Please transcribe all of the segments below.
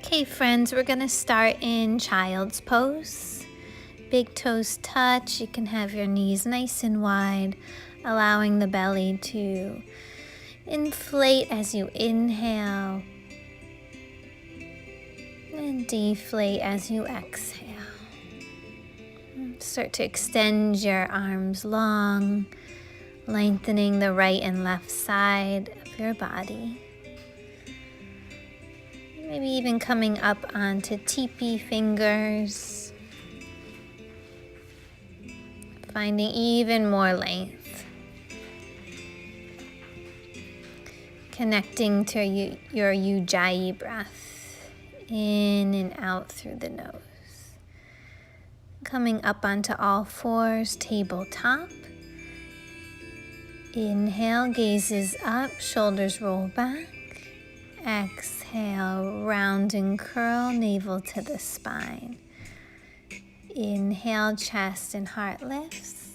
Okay, friends, we're gonna start in child's pose. Big toes touch. You can have your knees nice and wide, allowing the belly to inflate as you inhale and deflate as you exhale. Start to extend your arms long, lengthening the right and left side of your body. Maybe even coming up onto teepee fingers, finding even more length. Connecting to your Ujjayi breath, in and out through the nose. Coming up onto all fours, tabletop. Inhale, gazes up, shoulders roll back. Exhale, round and curl, navel to the spine. Inhale, chest and heart lifts.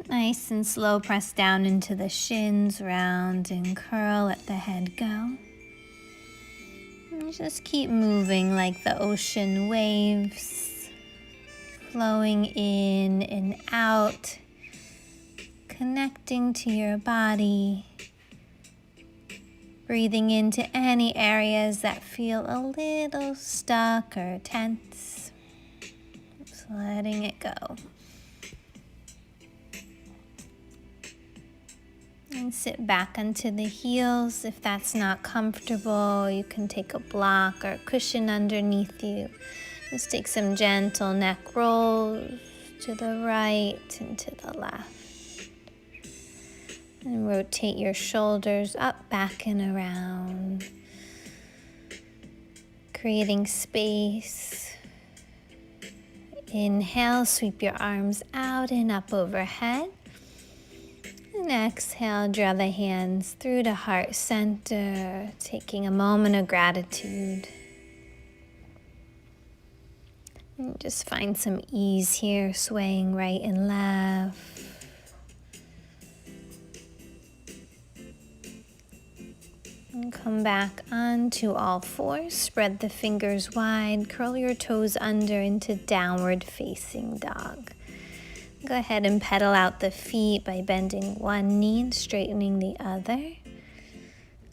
Nice and slow, press down into the shins, round and curl, let the head go. And just keep moving like the ocean waves, flowing in and out, connecting to your body. Breathing into any areas that feel a little stuck or tense. Just letting it go. And sit back onto the heels. If that's not comfortable, you can take a block or a cushion underneath you. Just take some gentle neck rolls to the right and to the left. And rotate your shoulders up, back, and around, creating space. Inhale, sweep your arms out and up overhead. And exhale, draw the hands through the heart center, taking a moment of gratitude. And just find some ease here, swaying right and left. And come back onto all fours. Spread the fingers wide. Curl your toes under into downward facing dog. Go ahead and pedal out the feet by bending one knee and straightening the other.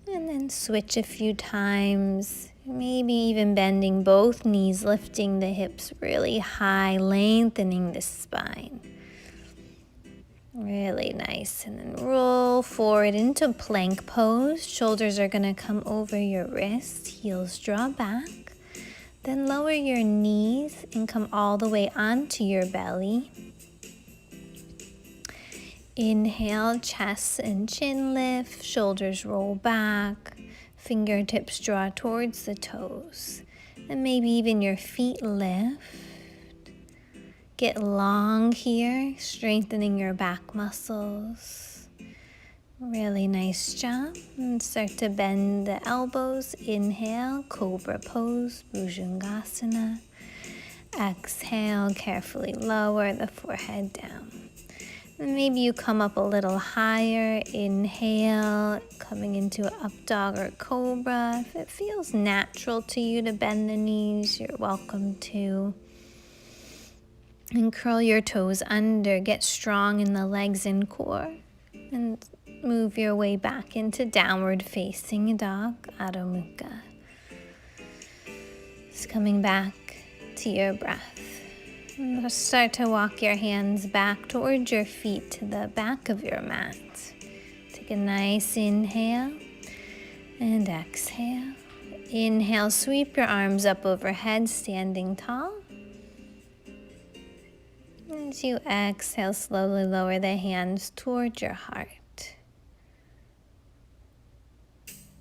And then switch a few times. Maybe even bending both knees, lifting the hips really high, lengthening the spine. Really nice. And then roll forward into plank pose. Shoulders are going to come over your wrists. Heels draw back. Then lower your knees and come all the way onto your belly. Inhale, chest and chin lift. Shoulders roll back. Fingertips draw towards the toes. And maybe even your feet lift. Get long here, strengthening your back muscles. Really nice job. And start to bend the elbows. Inhale, cobra pose, Bhujangasana. Exhale, carefully lower the forehead down. And maybe you come up a little higher. Inhale, coming into an up dog or cobra. If it feels natural to you to bend the knees, you're welcome to. And curl your toes under, get strong in the legs and core. And move your way back into downward facing dog, Adho Mukha. Just coming back to your breath. And start to walk your hands back towards your feet to the back of your mat. Take a nice inhale and exhale. Inhale, sweep your arms up overhead, standing tall. As you exhale, slowly lower the hands towards your heart.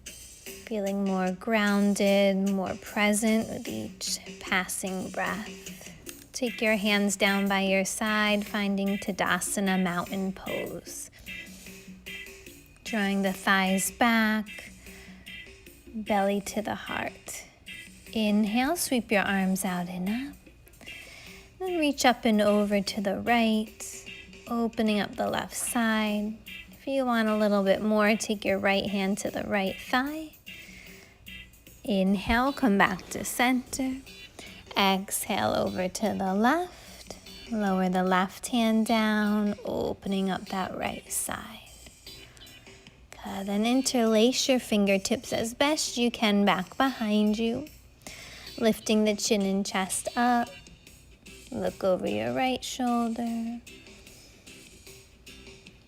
Feeling more grounded, more present with each passing breath. Take your hands down by your side, finding Tadasana, mountain pose. Drawing the thighs back, belly to the heart. Inhale, sweep your arms out and up. Then reach up and over to the right, opening up the left side. If you want a little bit more, take your right hand to the right thigh. Inhale, come back to center. Exhale over to the left. Lower the left hand down, opening up that right side. Good. Then interlace your fingertips as best you can back behind you. Lifting the chin and chest up. Look over your right shoulder.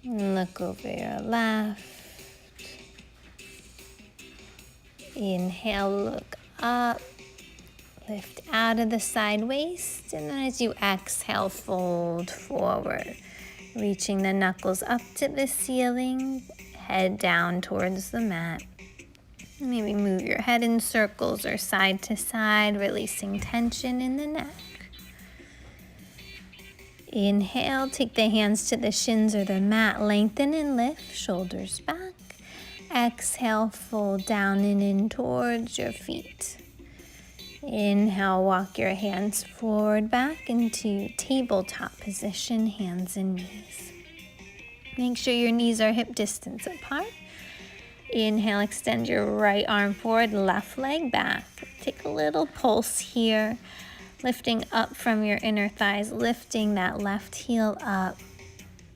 Look over your left. Inhale, look up. Lift out of the side waist. And then as you exhale, fold forward. Reaching the knuckles up to the ceiling. Head down towards the mat. Maybe move your head in circles or side to side, releasing tension in the neck. Inhale, take the hands to the shins or the mat, lengthen and lift, shoulders back. Exhale, fold down and in towards your feet. Inhale, walk your hands forward, back into tabletop position, hands and knees. Make sure your knees are hip distance apart. Inhale, extend your right arm forward, left leg back. Take a little pulse here. Lifting up from your inner thighs, lifting that left heel up.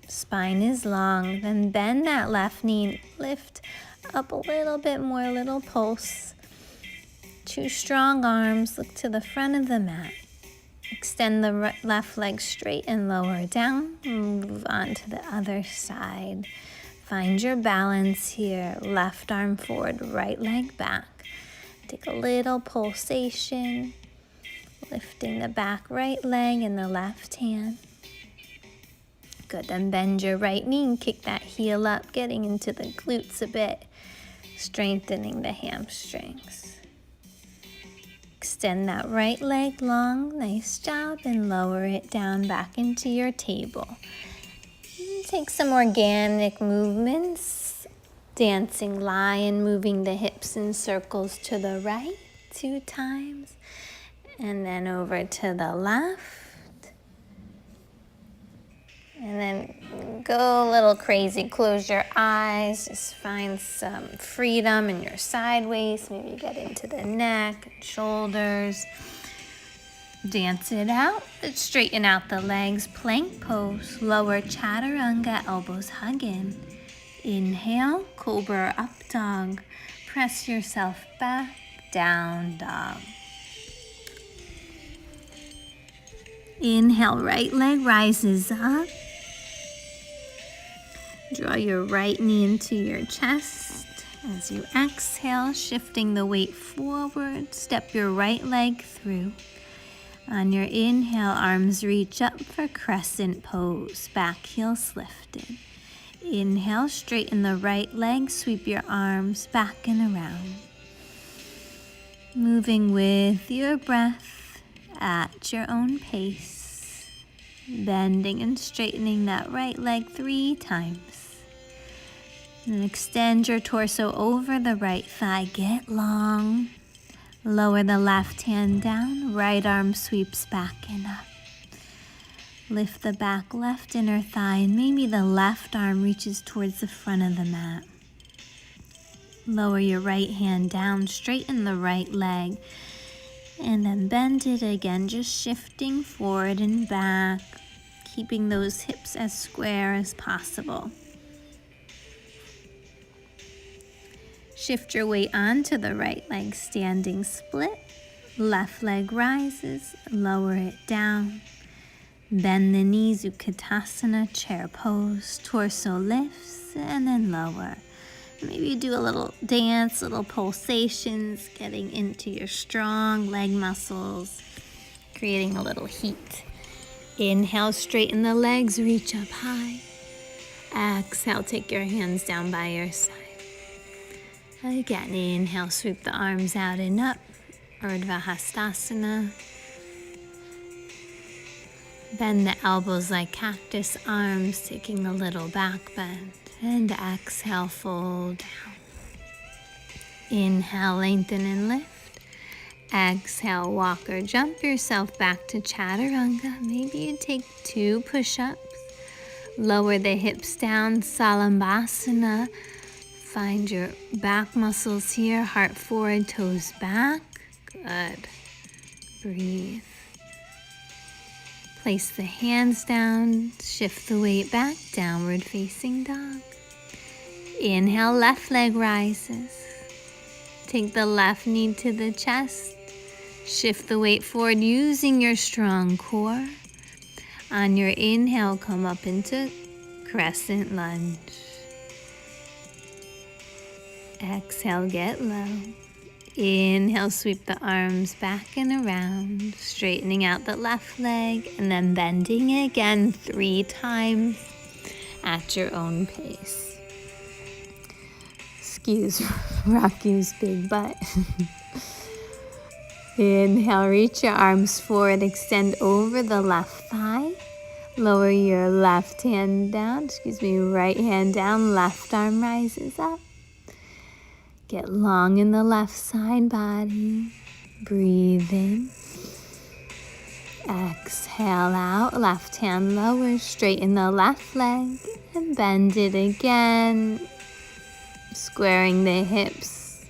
Spine is long, then bend that left knee, lift up a little bit more, little pulse. Two strong arms, look to the front of the mat. Extend the left leg straight and lower down. Move on to the other side. Find your balance here. Left arm forward, right leg back. Take a little pulsation. Lifting the back right leg and the left hand. Good, then bend your right knee and kick that heel up, getting into the glutes a bit, strengthening the hamstrings. Extend that right leg long, nice job, and lower it down back into your table. Take some organic movements, dancing lion, moving the hips in circles to the right 2 times. And then over to the left. And then go a little crazy. Close your eyes. Just find some freedom in your side waist. Maybe get into the neck and shoulders. Dance it out. Let's straighten out the legs. Plank pose. Lower chaturanga. Elbows hug in. Inhale. Cobra up dog. Press yourself back. Down dog. Inhale, right leg rises up. Draw your right knee into your chest. As you exhale, shifting the weight forward, step your right leg through. On your inhale, arms reach up for crescent pose, back heels lifted. Inhale, straighten the right leg, sweep your arms back and around. Moving with your breath. At your own pace, bending and straightening that right leg 3 times. And extend your torso over the right thigh, get long. Lower the left hand down, right arm sweeps back and up. Lift the back left inner thigh and maybe the left arm reaches towards the front of the mat. Lower your right hand down, straighten the right leg. And then bend it again, just shifting forward and back, keeping those hips as square as possible. Shift your weight onto the right leg, standing split. Left leg rises, lower it down. Bend the knees, Utkatasana, chair pose, torso lifts, and then lower. Maybe do a little dance, little pulsations, getting into your strong leg muscles, creating a little heat. Inhale, straighten the legs, reach up high. Exhale, take your hands down by your side. Again, inhale, sweep the arms out and up, Urdhva Hastasana. Bend the elbows like cactus arms, taking a little back bend. And exhale, fold down. Inhale, lengthen and lift. Exhale, walk or jump yourself back to chaturanga. Maybe you take 2 push-ups. Lower the hips down, Salambhasana. Find your back muscles here, heart forward, toes back. Good. Breathe. Place the hands down, shift the weight back, downward facing dog. Inhale, left leg rises. Take the left knee to the chest. Shift the weight forward using your strong core. On your inhale, come up into crescent lunge. Exhale, get low. Inhale, sweep the arms back and around, straightening out the left leg, and then bending again 3 times at your own pace. Excuse Rocky's big butt. Inhale, reach your arms forward, extend over the left thigh. Lower your left hand down, right hand down, left arm rises up. Get long in the left side body. Breathe in. Exhale out, left hand lower, straighten the left leg and bend it again. Squaring the hips.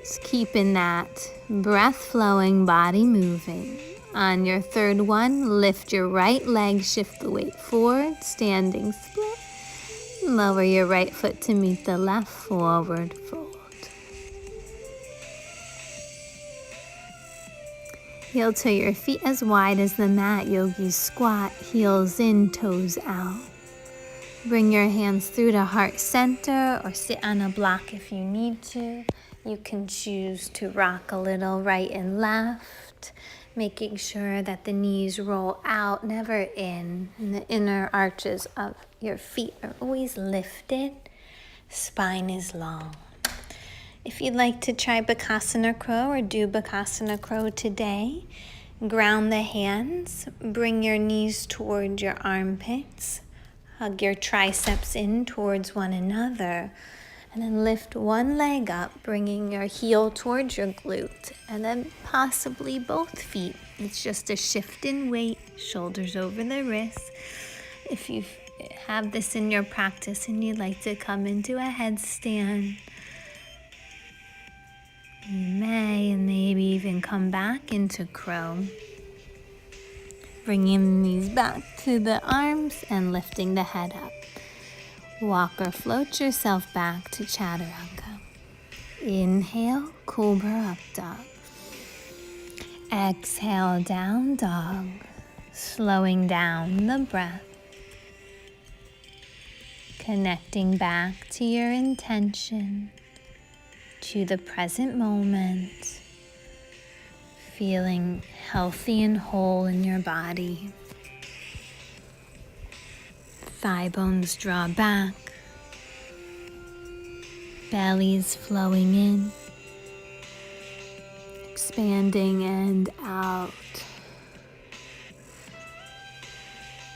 Just keeping that breath flowing, body moving. On your third one, lift your right leg, shift the weight forward, standing split. Lower your right foot to meet the left, forward fold. Heel to your feet as wide as the mat, yogi squat, heels in, toes out. Bring your hands through to heart center or sit on a block if you need to. You can choose to rock a little right and left, making sure that the knees roll out, never in, and the inner arches of your feet are always lifted. Spine is long. If you'd like to try Bakasana Crow or do Bakasana Crow today, ground the hands, bring your knees toward your armpits, hug your triceps in towards one another, and then lift one leg up, bringing your heel towards your glute, and then possibly both feet. It's just a shift in weight, shoulders over the wrists. If you have this in your practice and you'd like to come into a headstand, you may, and maybe even come back into crow. Bringing the knees back to the arms and lifting the head up. Walk or float yourself back to Chaturanga. Inhale, Cobra Up Dog. Exhale, Down Dog. Slowing down the breath. Connecting back to your intention, to the present moment. Feeling healthy and whole in your body. Thigh bones draw back. Belly's flowing in. Expanding and out.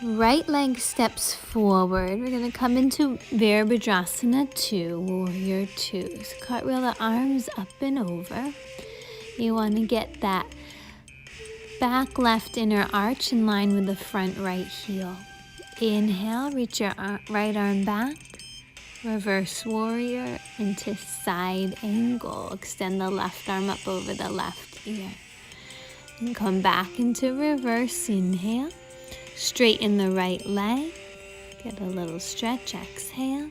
Right leg steps forward. We're going to come into Virabhadrasana 2, Warrior 2. So cartwheel the arms up and over. You want to get that back left inner arch in line with the front right heel. Inhale, reach your right arm back. Reverse warrior into side angle. Extend the left arm up over the left ear. And come back into reverse. Inhale. Straighten the right leg. Get a little stretch. Exhale.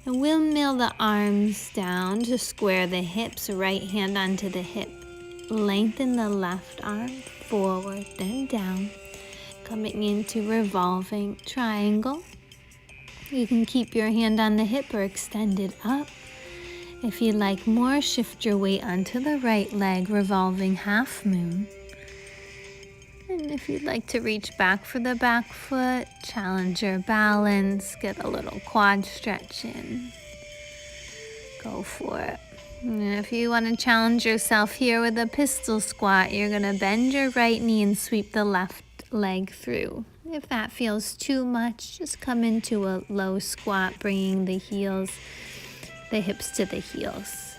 And windmill the arms down to square the hips. Right hand onto the hip. Lengthen the left arm forward, then down. Coming into revolving triangle. You can keep your hand on the hip or extend it up. If you'd like more, shift your weight onto the right leg, revolving half moon. And if you'd like to reach back for the back foot, challenge your balance, get a little quad stretch in. Go for it. And if you want to challenge yourself here with a pistol squat, you're going to bend your right knee and sweep the left leg through. If that feels too much, just come into a low squat, bringing the hips to the heels.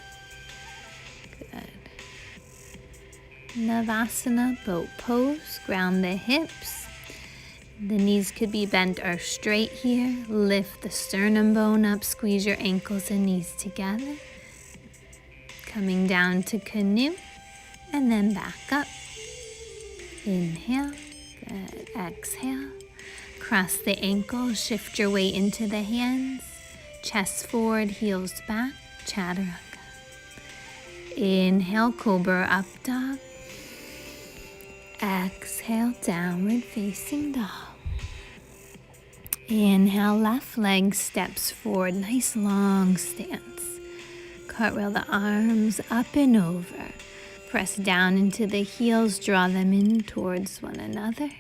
Good. Navasana, boat pose, ground the hips. The knees could be bent or straight here. Lift the sternum bone up, squeeze your ankles and knees together. Coming down to canoe and then back up. Inhale, good, exhale. Cross the ankles, shift your weight into the hands. Chest forward, heels back, chaturanga. Inhale, cobra up dog. Exhale, downward facing dog. Inhale, left leg steps forward, nice long stance. Cartwheel the arms up and over. Press down into the heels, draw them in towards one another.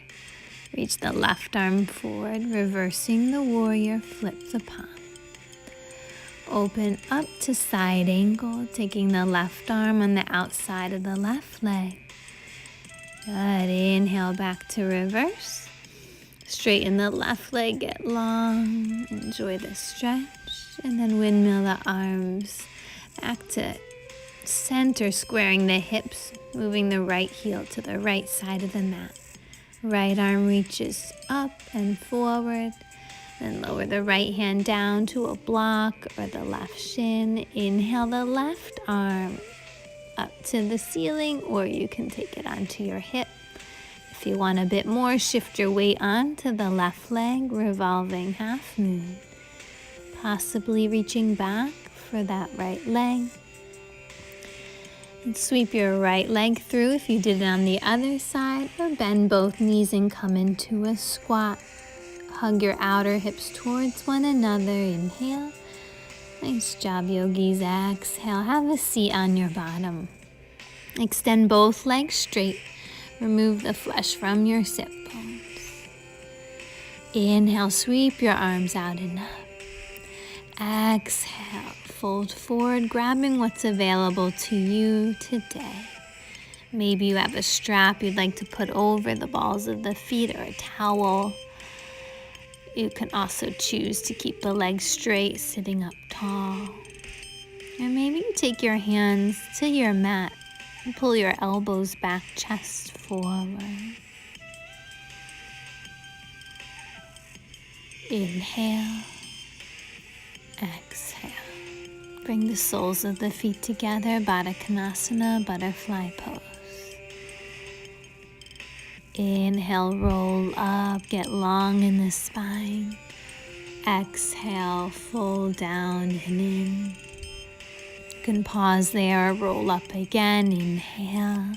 Reach the left arm forward, reversing the warrior, flip the palm. Open up to side angle, taking the left arm on the outside of the left leg. Good, inhale back to reverse. Straighten the left leg, get long, enjoy the stretch. And then windmill the arms back to center, squaring the hips, moving the right heel to the right side of the mat. Right arm reaches up and forward. Then lower the right hand down to a block or the left shin. Inhale the left arm up to the ceiling, or you can take it onto your hip. If you want a bit more, shift your weight onto the left leg, revolving half moon. Possibly reaching back for that right leg. And sweep your right leg through if you did it on the other side, or bend both knees and come into a squat. Hug your outer hips towards one another. Inhale. Nice job, yogis. Exhale. Have a seat on your bottom. Extend both legs straight. Remove the flesh from your sit bones. Inhale. Sweep your arms out and up. Exhale. Fold forward, grabbing what's available to you today. Maybe you have a strap you'd like to put over the balls of the feet or a towel. You can also choose to keep the legs straight, sitting up tall. And maybe you take your hands to your mat and pull your elbows back, chest forward. Inhale, exhale. Bring the soles of the feet together, Baddha Konasana, butterfly pose. Inhale, roll up, get long in the spine. Exhale, fold down and in. You can pause there, roll up again. Inhale.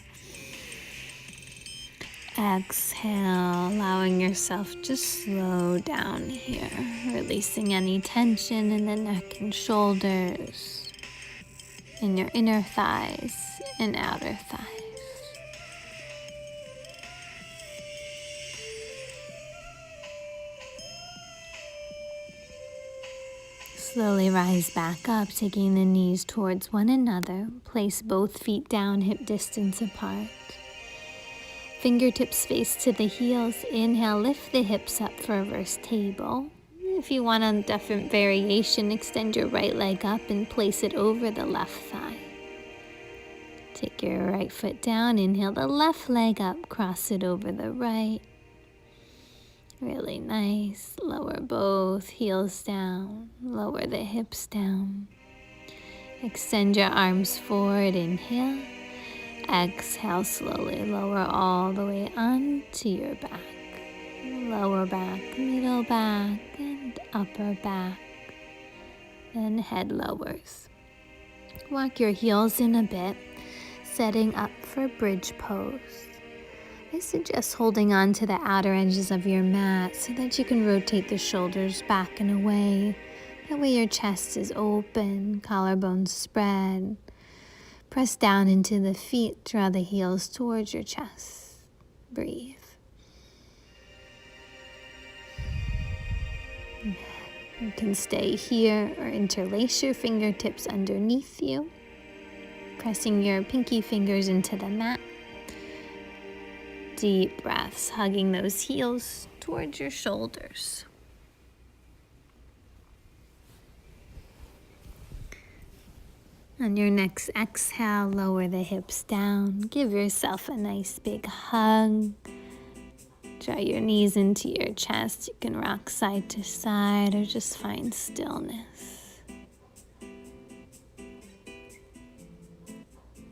Exhale, allowing yourself to slow down here, releasing any tension in the neck and shoulders, in your inner thighs and outer thighs. Slowly rise back up, taking the knees towards one another. Place both feet down, hip distance apart. Fingertips face to the heels. Inhale, lift the hips up for reverse table. If you want a different variation, extend your right leg up and place it over the left thigh. Take your right foot down. Inhale the left leg up, cross it over the right. Really nice. Lower both heels down. Lower the hips down. Extend your arms forward. Inhale. Exhale, slowly lower all the way onto your back. Lower back, middle back, and upper back. And head lowers. Walk your heels in a bit, setting up for bridge pose. I suggest holding on to the outer edges of your mat so that you can rotate the shoulders back and away. That way your chest is open, collarbones spread. Press down into the feet, draw the heels towards your chest. Breathe. You can stay here or interlace your fingertips underneath you, pressing your pinky fingers into the mat. Deep breaths, hugging those heels towards your shoulders. On your next exhale, lower the hips down. Give yourself a nice big hug. Draw your knees into your chest. You can rock side to side or just find stillness.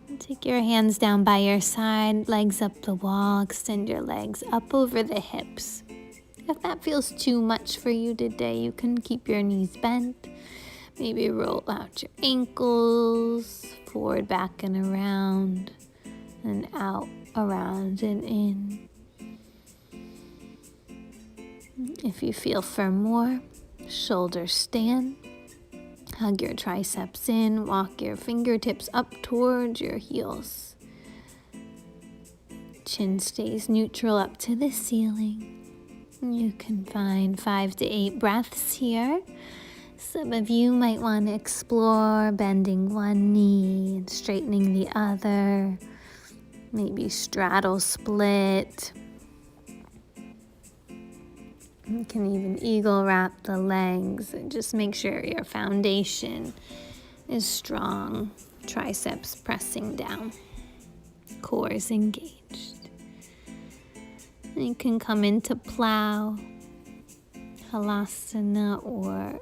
And take your hands down by your side, legs up the wall. Extend your legs up over the hips. If that feels too much for you today, you can keep your knees bent. Maybe roll out your ankles, forward, back, and around, and out, around, and in. If you feel for more, shoulders stand. Hug your triceps in, walk your fingertips up towards your heels. Chin stays neutral up to the ceiling. You can find 5 to 8 breaths here. Some of you might want to explore bending one knee and straightening the other. Maybe straddle split. You can even eagle wrap the legs and just make sure your foundation is strong. Triceps pressing down. Core is engaged. You can come into plow, halasana, or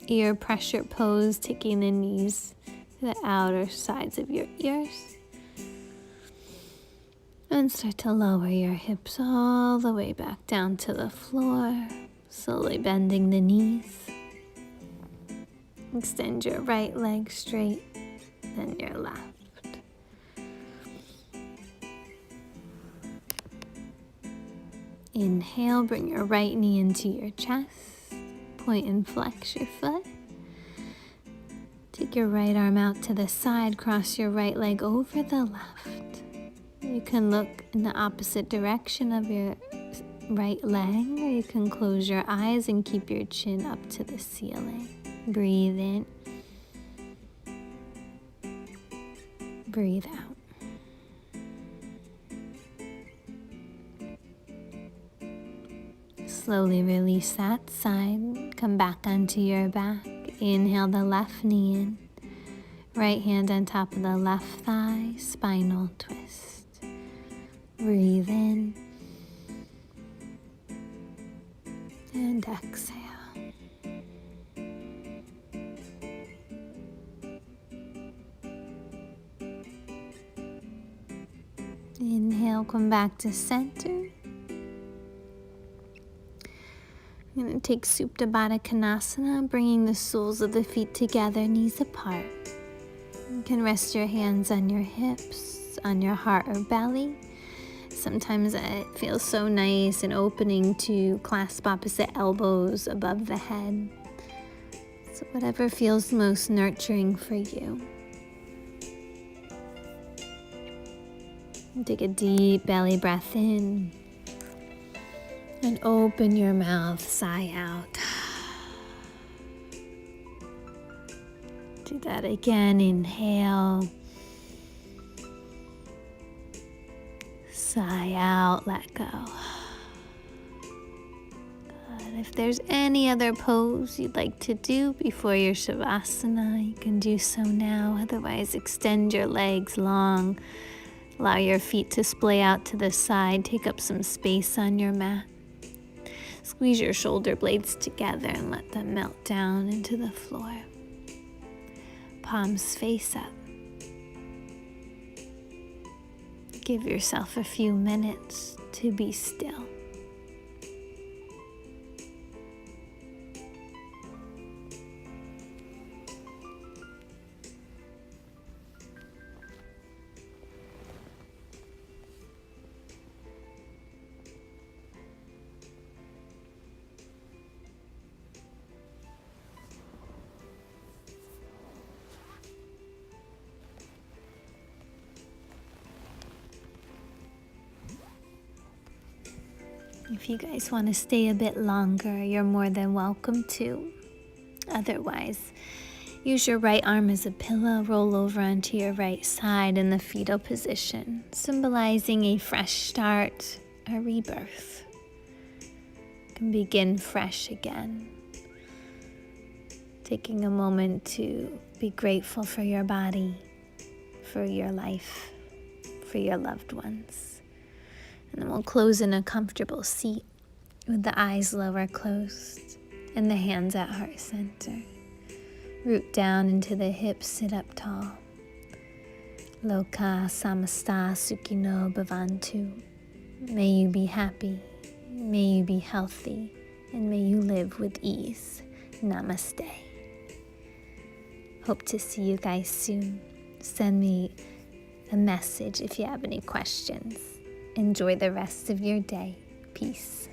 ear pressure pose, taking the knees to the outer sides of your ears. And start to lower your hips all the way back down to the floor, slowly bending the knees. Extend your right leg straight, then your left. Inhale, bring your right knee into your chest. Point and flex your foot. Take your right arm out to the side, cross your right leg over the left. You can look in the opposite direction of your right leg, or you can close your eyes and keep your chin up to the ceiling. Breathe in. Breathe out. Slowly release that side. Come back onto your back. Inhale the left knee in. Right hand on top of the left thigh. Spinal twist. Breathe in. And exhale. Inhale, come back to center. I'm going to take Supta Baddha Konasana, bringing the soles of the feet together, knees apart. You can rest your hands on your hips, on your heart or belly. Sometimes it feels so nice and opening to clasp opposite elbows above the head. So whatever feels most nurturing for you. And take a deep belly breath in. And open your mouth, sigh out. Do that again, inhale. Sigh out, let go. Good. If there's any other pose you'd like to do before your Shavasana, you can do so now. Otherwise, extend your legs long. Allow your feet to splay out to the side. Take up some space on your mat. Squeeze your shoulder blades together and let them melt down into the floor. Palms face up. Give yourself a few minutes to be still. If you guys want to stay a bit longer, you're more than welcome to. Otherwise, use your right arm as a pillow, roll over onto your right side in the fetal position, symbolizing a fresh start, a rebirth. You can begin fresh again. Taking a moment to be grateful for your body, for your life, for your loved ones. And then we'll close in a comfortable seat with the eyes lower closed and the hands at heart center. Root down into the hips, sit up tall. Loka samasta sukhino bhavantu. May you be happy, may you be healthy, and may you live with ease. Namaste. Hope to see you guys soon. Send me a message if you have any questions. Enjoy the rest of your day. Peace.